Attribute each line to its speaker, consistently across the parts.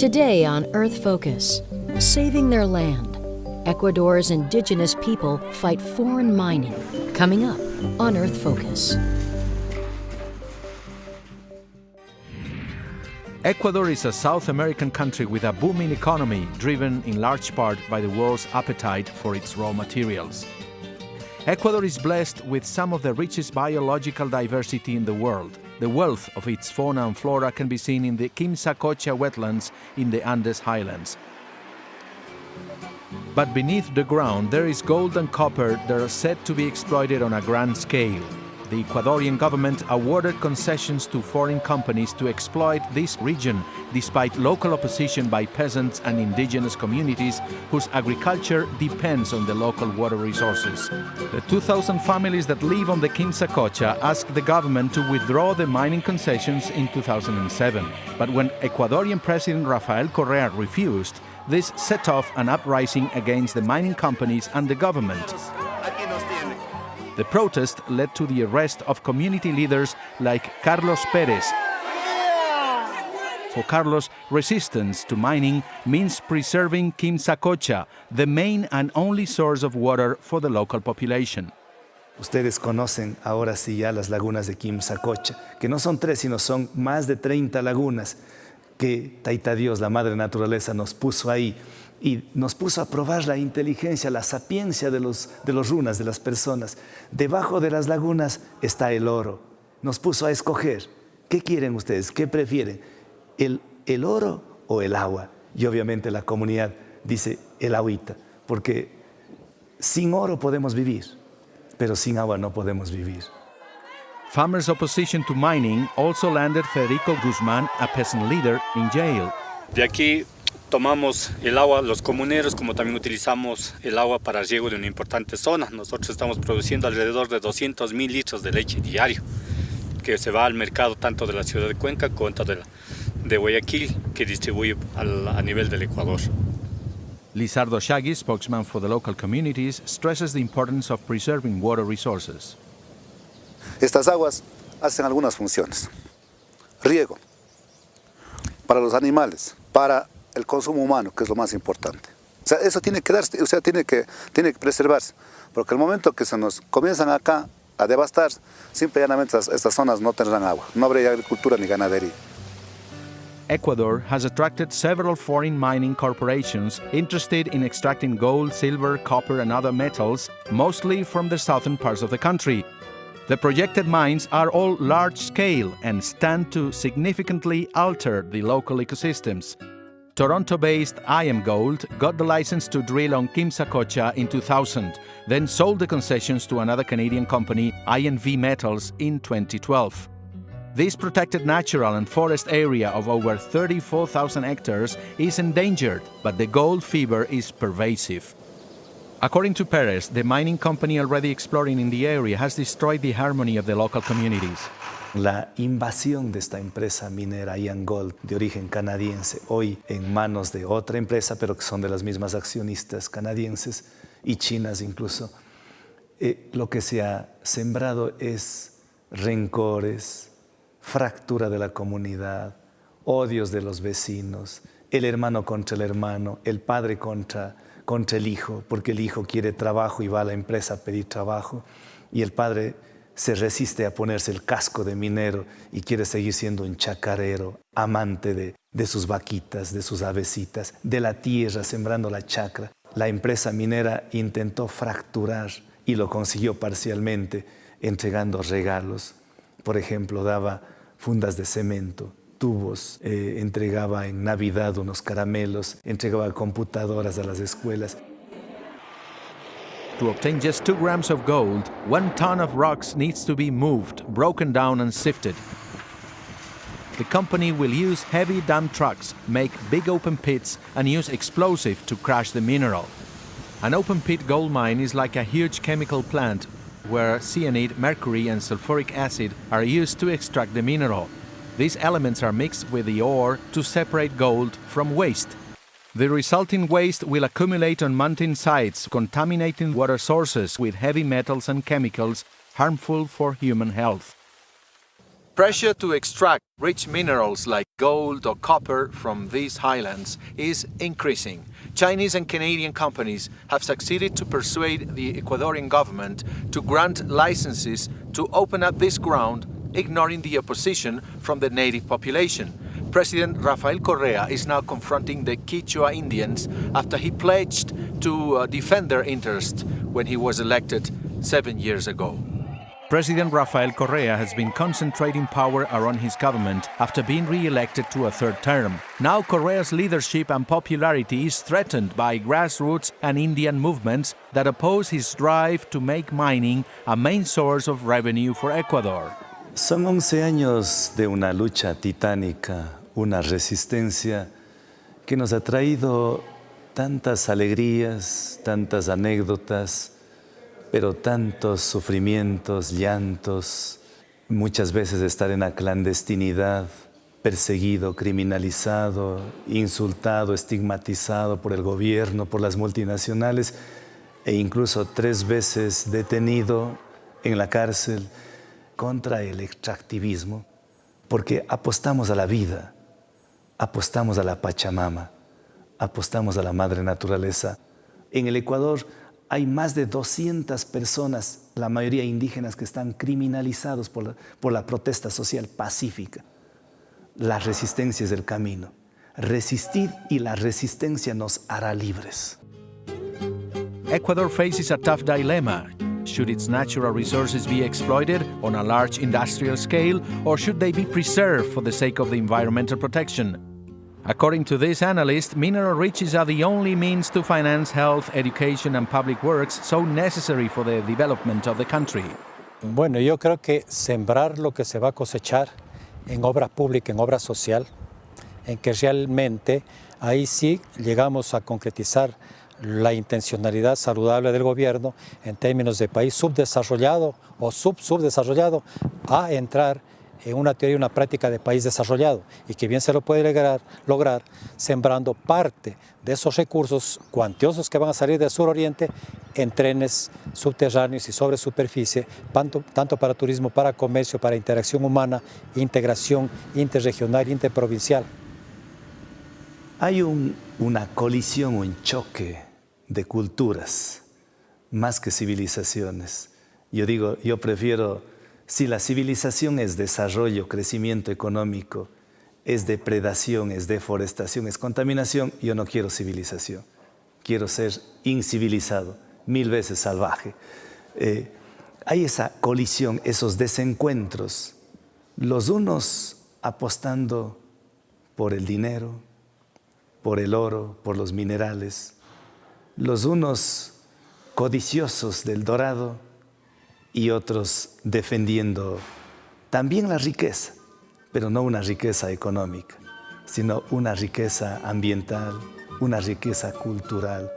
Speaker 1: Today on Earth Focus, saving their land. Ecuador's indigenous people fight foreign mining. Coming up on Earth Focus.
Speaker 2: Ecuador is a South American country with a booming economy driven in large part by the world's appetite for its raw materials. Ecuador is blessed with some of the richest biological diversity in the world. The wealth of its fauna and flora can be seen in the Quimsacocha wetlands in the Andes Highlands. But beneath the ground there is gold and copper that are said to be exploited on a grand scale. The Ecuadorian government awarded concessions to foreign companies to exploit this region, despite local opposition by peasants and indigenous communities whose agriculture depends on the local water resources. The 2,000 families that live on the Quimsacocha asked the government to withdraw the mining concessions in 2007. But when Ecuadorian President Rafael Correa refused, this set off an uprising against the mining companies and the government. The protest led to the arrest of community leaders like Carlos Pérez. For Carlos, resistance to mining means preserving Quimsacocha, the main and only source of water for the local population.
Speaker 3: Ustedes conocen ahora sí ya las lagunas de Quimsacocha, que no son 3, sino son más de 30 lagunas que Taita Dios, la Madre Naturaleza, nos puso ahí. Y nos puso a probar la inteligencia, la sapiencia de los runas, de las personas. Debajo de las lagunas está el oro. Nos puso a escoger. ¿Qué quieren ustedes? ¿Qué prefieren? ¿El oro o el agua? Y obviamente la comunidad dice el agüita, porque sin oro podemos vivir, pero sin agua no podemos vivir.
Speaker 2: Farmers' opposition to mining also landed Federico Guzmán, a peasant leader, in jail.
Speaker 4: De aquí tomamos el agua, los comuneros, como también utilizamos el agua para riego de una importante zona. Nosotros estamos produciendo alrededor de 200.000 litros de leche diario, que se va al mercado tanto de la ciudad de Cuenca como de Guayaquil, que distribuye a nivel del Ecuador.
Speaker 2: Lizardo Shaggy, spokesman for the local communities, stresses the importance of preserving water resources.
Speaker 5: Estas aguas hacen algunas funciones. Riego, para los animales, para el consumo humano, que es lo más importante. O sea, eso tiene que darse, o sea, tiene que preservarse, porque el momento que se nos comienzan acá a devastar, simple y llanamente estas zonas no tendrán agua, no habrá agricultura ni ganadería.
Speaker 2: Ecuador has attracted several foreign mining corporations interested in extracting gold, silver, copper and other metals, mostly from the southern parts of the country. The projected mines are all large-scale and stand to significantly alter the local ecosystems. Toronto-based IAMGOLD got the license to drill on Quimsacocha in 2000, then sold the concessions to another Canadian company, INV Metals, in 2012. This protected natural and forest area of over 34,000 hectares is endangered, but the gold fever is pervasive. According to Perez, the mining company already exploring in the area has destroyed the harmony of the local communities.
Speaker 3: La invasión de esta empresa minera IAMGOLD de origen canadiense, hoy en manos de otra empresa, pero que son de las mismas accionistas canadienses y chinas incluso, lo que se ha sembrado es rencores, fractura de la comunidad, odios de los vecinos, el hermano contra el hermano, el padre contra el hijo, porque el hijo quiere trabajo y va a la empresa a pedir trabajo, y el padre se resiste a ponerse el casco de minero y quiere seguir siendo un chacarero, amante de sus vaquitas, de sus avecitas, de la tierra, sembrando la chacra. La empresa minera intentó fracturar y lo consiguió parcialmente, entregando regalos. Por ejemplo, daba fundas de cemento, tubos, entregaba en Navidad unos caramelos, entregaba computadoras a las escuelas.
Speaker 2: To obtain just 2 grams of gold, 1 ton of rocks needs to be moved, broken down and sifted. The company will use heavy dump trucks, make big open pits and use explosive to crush the mineral. An open pit gold mine is like a huge chemical plant where cyanide, mercury and sulfuric acid are used to extract the mineral. These elements are mixed with the ore to separate gold from waste. The resulting waste will accumulate on mountain sides, contaminating water sources with heavy metals and chemicals harmful for human health. Pressure to extract rich minerals like gold or copper from these highlands is increasing. Chinese and Canadian companies have succeeded to persuade the Ecuadorian government to grant licenses to open up this ground, ignoring the opposition from the native population. President Rafael Correa is now confronting the Quechua Indians after he pledged to defend their interests when he was elected 7 years ago. President Rafael Correa has been concentrating power around his government after being re-elected to a third term. Now Correa's leadership and popularity is threatened by grassroots and Indian movements that oppose his drive to make mining a main source of revenue for Ecuador.
Speaker 3: Son 11 años de una lucha titánica, una resistencia que nos ha traído tantas alegrías, tantas anécdotas, pero tantos sufrimientos, llantos, muchas veces estar en la clandestinidad, perseguido, criminalizado, insultado, estigmatizado por el gobierno, por las multinacionales e incluso 3 veces detenido en la cárcel contra el extractivismo, porque apostamos a la vida, apostamos a la Pachamama, apostamos a la madre naturaleza. En el Ecuador hay más de 200 personas, la mayoría indígenas, que están criminalizados por la protesta social pacífica. La resistencia es el camino. Resistid y la resistencia nos hará libres.
Speaker 2: Ecuador faces a tough dilemma. Should its natural resources be exploited on a large industrial scale, or should they be preserved for the sake of the environmental protection? According to this analyst, mineral riches are the only means to finance health, education and public works so necessary for the development of the country.
Speaker 6: Bueno, yo creo que sembrar lo que se va a cosechar en obra pública, en obra social, en que realmente ahí sí llegamos a concretizar la intencionalidad saludable del gobierno en términos de país subdesarrollado o subdesarrollado a entrar en una teoría y una práctica de país desarrollado, y que bien se lo puede lograr sembrando parte de esos recursos cuantiosos que van a salir del suroriente en trenes subterráneos y sobre superficie, tanto para turismo, para comercio, para interacción humana, integración interregional, interprovincial.
Speaker 3: Hay una colisión, un choque de culturas, más que civilizaciones. Yo prefiero, si la civilización es desarrollo, crecimiento económico, es depredación, es deforestación, es contaminación, yo no quiero civilización. Quiero ser incivilizado, 1000 veces salvaje. Hay esa colisión, esos desencuentros, los unos apostando por el dinero, por el oro, por los minerales, los unos codiciosos del dorado y otros defendiendo también la riqueza, pero no una riqueza económica, sino una riqueza ambiental, una riqueza cultural.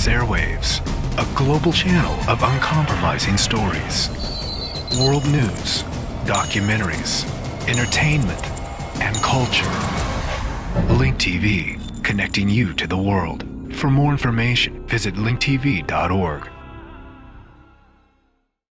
Speaker 7: Airwaves, a global channel of uncompromising stories. World news, documentaries, entertainment, and culture. Link TV, connecting you to the world. For more information, visit linktv.org.